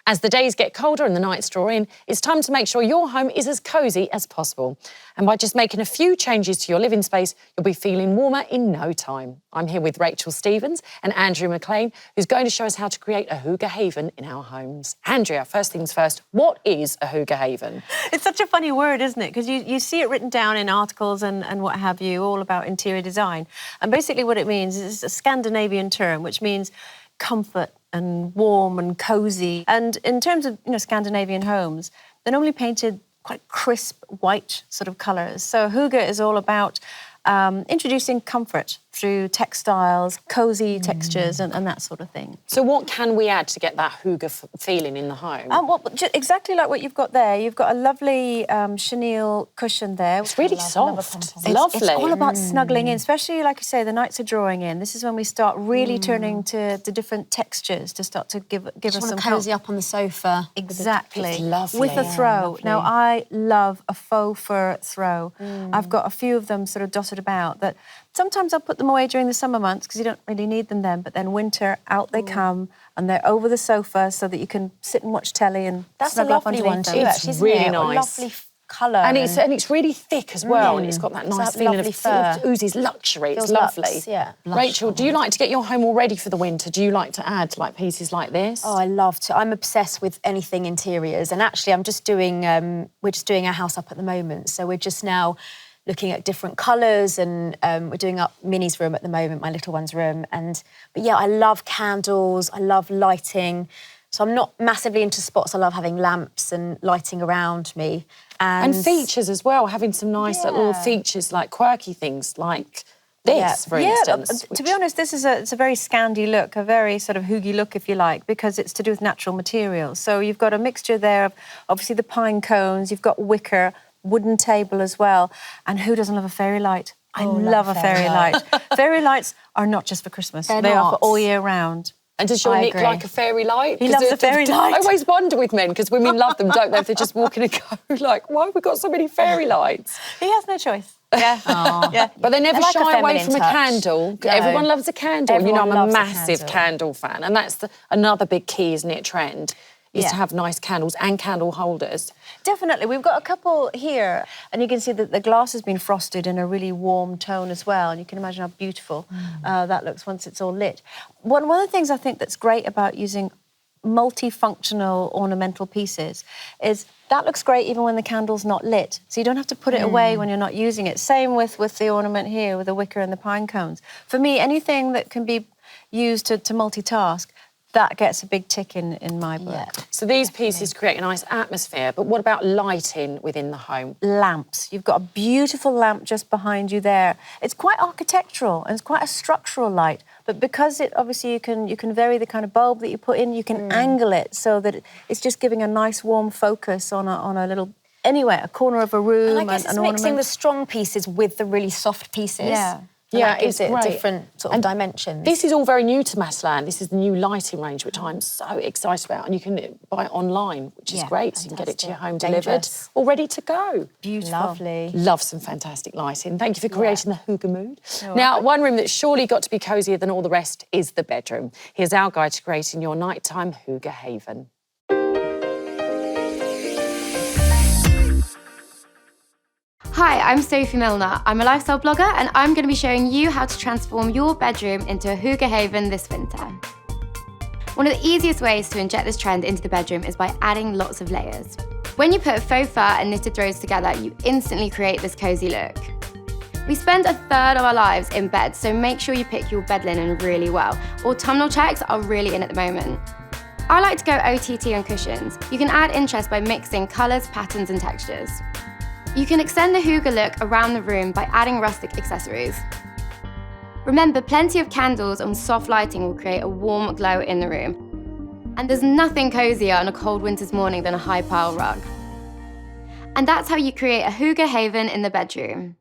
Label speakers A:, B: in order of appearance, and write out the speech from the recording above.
A: As the days get colder and the nights draw in, it's time to make sure your home is as cosy as possible. And by just making a few changes to your living space, you'll be feeling warmer in no time. I'm here with Rachel Stevens and Andrea McLean, who's going to show us how to create a Hygge haven in our homes. Andrea, first things first, what is a Hygge haven?
B: It's such a funny word, isn't it? Because you see it written down in articles and what have you, all about interior design. And basically what it means is a Scandinavian term, which means comfort and warm and cosy. And in terms of Scandinavian homes, they're normally painted quite crisp white sort of colours. So Hygge is all about introducing comfort through textiles, cosy textures and that sort of thing.
A: So what can we add to get that Hygge feeling in the home?
B: Exactly like what you've got there. You've got a lovely chenille cushion there.
A: It's really soft. It's lovely.
B: It's all about snuggling in, especially, like you say, the nights are drawing in. This is when we start really turning to the different textures to start to give us some
C: cosy up on the sofa.
B: Exactly.
A: It's lovely.
B: With a throw.
A: Lovely.
B: Now, I love a faux fur throw. I've got a few of them sort of dotted about that. Sometimes I'll put them away during the summer months because you don't really need them then, but then winter, out they come and they're over the sofa so that you can sit and watch telly and snuggle up underneath them.
C: That's a lovely one too, actually, isn't
A: really
C: it?
A: nice.
C: Lovely colour.
A: And it's really thick as well, and it's got that nice feeling of
C: fur.
A: It oozes luxury. It's
C: Feels
A: lovely.
C: luxe, yeah.
A: Rachel, do you like to get your home all ready for the winter? Do you like to add like pieces like this?
C: Oh, I love to. I'm obsessed with anything interiors, and actually, I'm just doing. We're just doing our house up at the moment, so we're just now looking at different colours, and we're doing up Minnie's room at the moment, my little one's room. But yeah, I love candles, I love lighting. So I'm not massively into spots. I love having lamps and lighting around me.
A: And features as well, having some nice little features, like quirky things like this, for instance.
B: To be honest, it's a very Scandi look, a very sort of Hygge look, if you like, because it's to do with natural materials. So you've got a mixture there of obviously the pine cones, you've got wicker, wooden table as well. And who doesn't love a fairy light? I love a fairy light. Fairy lights are not just for Christmas. They are for all year round.
A: And does your Nick like a fairy light?
B: He loves a fairy light.
A: I always wonder with men, because women love them, don't they? If they're just walking and go like, why have we got so many fairy lights?
B: He has no choice. Yeah.
C: Yeah.
A: But they never shy away from a candle.
C: No.
A: Everyone loves a candle.
B: Everyone
A: I'm a
B: loves a
A: massive candle fan. And that's another big key, isn't it, trend? Is to have nice candles and candle holders.
B: Definitely. We've got a couple here, and you can see that the glass has been frosted in a really warm tone as well, and you can imagine how beautiful that looks once it's all lit. One of the things I think that's great about using multifunctional ornamental pieces is that looks great even when the candle's not lit. So you don't have to put it away when you're not using it. Same with the ornament here, with the wicker and the pine cones. For me, anything that can be used to multitask, that gets a big tick in my book.
C: Yeah.
A: So these pieces create a nice atmosphere, but what about lighting within the home?
B: Lamps. You've got a beautiful lamp just behind you there. It's quite architectural and it's quite a structural light, but because it obviously you can vary the kind of bulb that you put in, you can angle it so that it's just giving a nice warm focus on a little, anywhere, a corner of a room.
C: And I guess it's mixing the strong pieces with the really soft pieces.
B: Yeah.
A: Yeah,
C: gives it different sort of dimensions.
A: This is all very new to Matalan. This is the new lighting range, which I'm so excited about. And you can buy it online, which is great. So you can get it to your home delivered, all ready to go.
B: Beautiful.
C: Lovely.
A: Love some fantastic lighting. Thank you for creating the Hygge mood. Now, one room that's surely got to be cosier than all the rest is the bedroom. Here's our guide to creating your nighttime Hygge haven.
D: Hi, I'm Sophie Milner. I'm a lifestyle blogger and I'm going to be showing you how to transform your bedroom into a Hygge haven this winter. One of the easiest ways to inject this trend into the bedroom is by adding lots of layers. When you put faux fur and knitted throws together, you instantly create this cosy look. We spend a third of our lives in bed, so make sure you pick your bed linen really well. Autumnal checks are really in at the moment. I like to go OTT on cushions. You can add interest by mixing colours, patterns and textures. You can extend the Hygge look around the room by adding rustic accessories. Remember, plenty of candles and soft lighting will create a warm glow in the room. And there's nothing cozier on a cold winter's morning than a high pile rug. And that's how you create a Hygge haven in the bedroom.